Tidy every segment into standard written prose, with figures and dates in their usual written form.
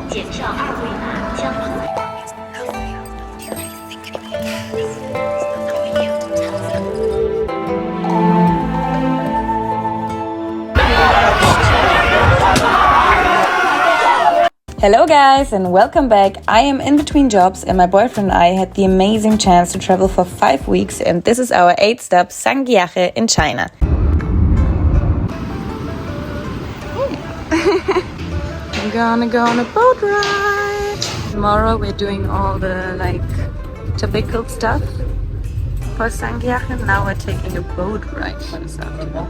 检上二维码将通。Hello guys and welcome back. I am in between jobs and my boyfriend and I had the amazing chance to travel for 5 weeks and this is our 8th stop, Zhangjiajie in China. We're gonna go on a boat ride. Tomorrow we're doing all the typical stuff for Zhangjiajie. Now we're taking a boat ride for this afternoon.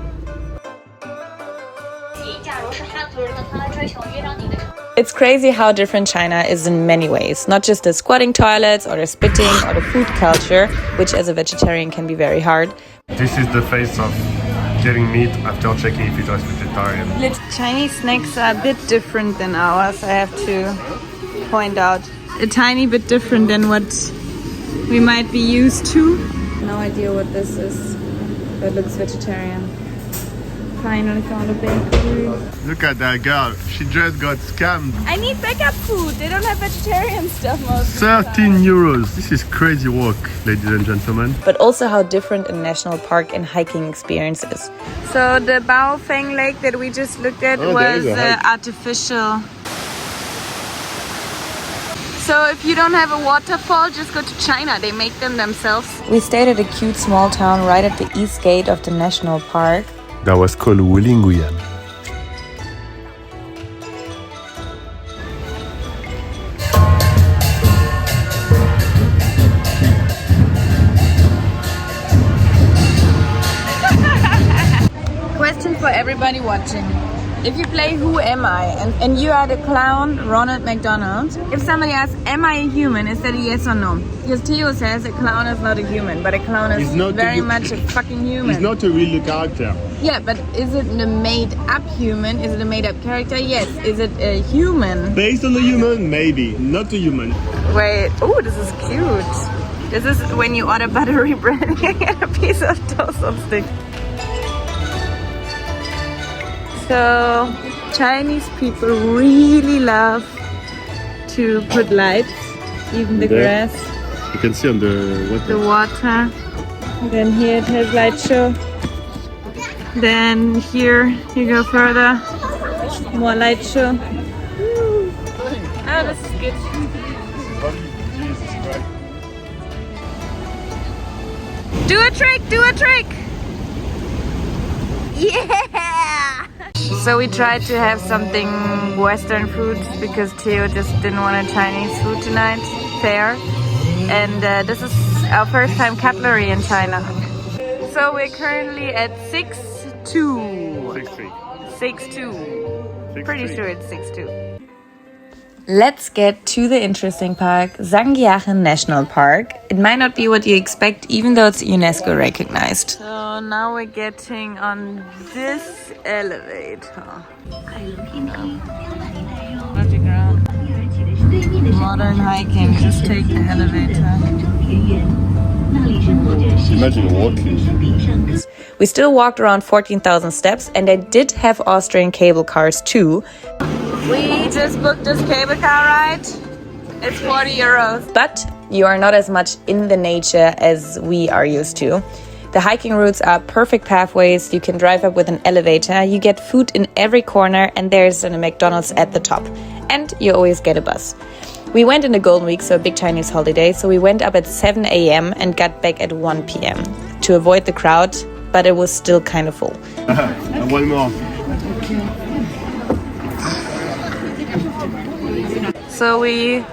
It's crazy how different China is in many ways, not just the squatting toilets or the spitting or the food culture, which as a vegetarian can be very hard. This is the face of getting meat after checking if it was vegetarian. Chinese snacks are a bit different than ours, I have to point out. A tiny bit different than what we might be used to. No idea what this is, but it looks vegetarian. Finally found a bakery. Look at that girl, she just got scammed. I need backup food, they don't have vegetarian stuff most of the 13 time. euros. This is crazy work, ladies and gentlemen. But also how different a national park and hiking experience is. So the Baofeng Lake that we just looked at was artificial. So if you don't have a waterfall, just go to China. They make them themselves. We stayed at a cute small town right at the east gate of the national park. That was called Wulinguyan. Question for everybody watching. If you play Who Am I and you are the clown Ronald McDonald, if somebody asks, am I a human, is that a yes or no? Because Theo says a clown is not a human, but a clown is very much a fucking human. He's not a real character. Yeah, but is it a made up human? Is it a made up character? Yes. Is it a human? Based on the human, maybe. Not a human. Wait, oh, this is cute. This is when you order buttery bread and you get a piece of toast on stick. So, Chinese people really love to put lights, even the grass, You can see on the water. Then here it has light show. Then here you go further, more light show. Oh, this is good. Do a trick, do a trick! Yeah! So we tried to have something Western food because Theo just didn't want a Chinese food tonight, fair. And this is our first time cutlery in China. So we're currently at 6-2. 6-2. Pretty sure it's 6-2. Let's get to the interesting park, Zhangjiajie National Park. It might not be what you expect, even though it's UNESCO recognized. So now we're getting on this elevator. Modern hiking, just take the elevator. Imagine walking. We still walked around 14,000 steps and they did have Austrian cable cars too. We just booked this cable car ride. It's 40 euros. But you are not as much in the nature as we are used to. The hiking routes are perfect pathways. You can drive up with an elevator. You get food in every corner and there's a McDonald's at the top. And you always get a bus. We went in the Golden Week, so a big Chinese holiday. So we went up at 7 a.m. and got back at 1 p.m. to avoid the crowd, but it was still kind of full. One more. So we're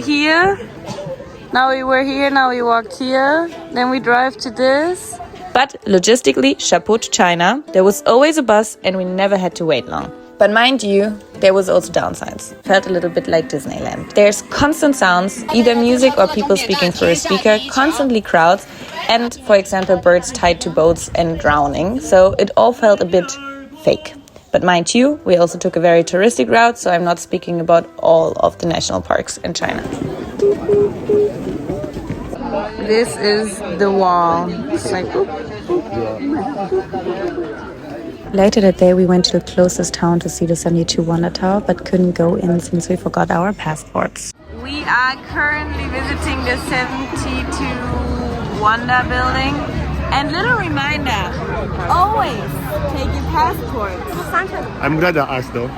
here. Now we were here, now we walked here. Then we drive to this. But logistically, chapeau to China. There was always a bus and we never had to wait long. But mind you, there was also downsides. Felt a little bit like Disneyland. There's constant sounds, either music or people speaking through a speaker, constantly crowds, and, for example, birds tied to boats and drowning. So it all felt a bit fake. But mind you, we also took a very touristic route, so I'm not speaking about all of the national parks in China. This is the wall. It's like, Later that day, we went to the closest town to see the Zhangjiajie Wonder Tower, but couldn't go in since we forgot our passports. We are currently visiting the 72 Wonder Building. And little reminder, always take your passport. I'm glad I asked though.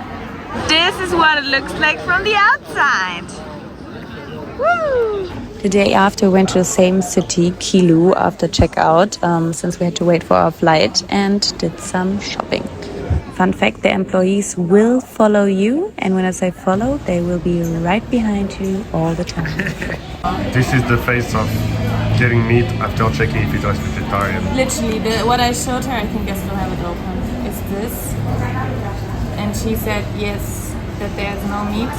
This is what it looks like from the outside. Woo! The day after, we went to the same city, Kilu, after checkout, since we had to wait for our flight, and did some shopping. Fun fact, the employees will follow you, and when I say follow, they will be right behind you all the time. This is the face of getting meat after checking if it was vegetarian. Literally, what I showed her, I think I still have it open, is this. And she said yes, that there's no meat.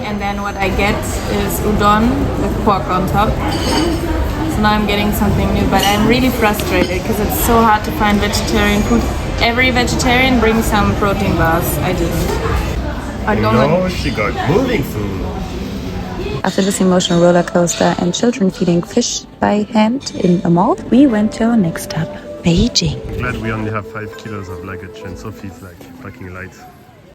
And then what I get is udon with pork on top. So now I'm getting something new, but I'm really frustrated because it's so hard to find vegetarian food. Every vegetarian brings some protein bars. I didn't. No, she got moving food. After this emotional roller coaster and children feeding fish by hand in a mall, we went to our next stop, Beijing. Glad we only have 5 kilos of luggage and Sophie's like packing light.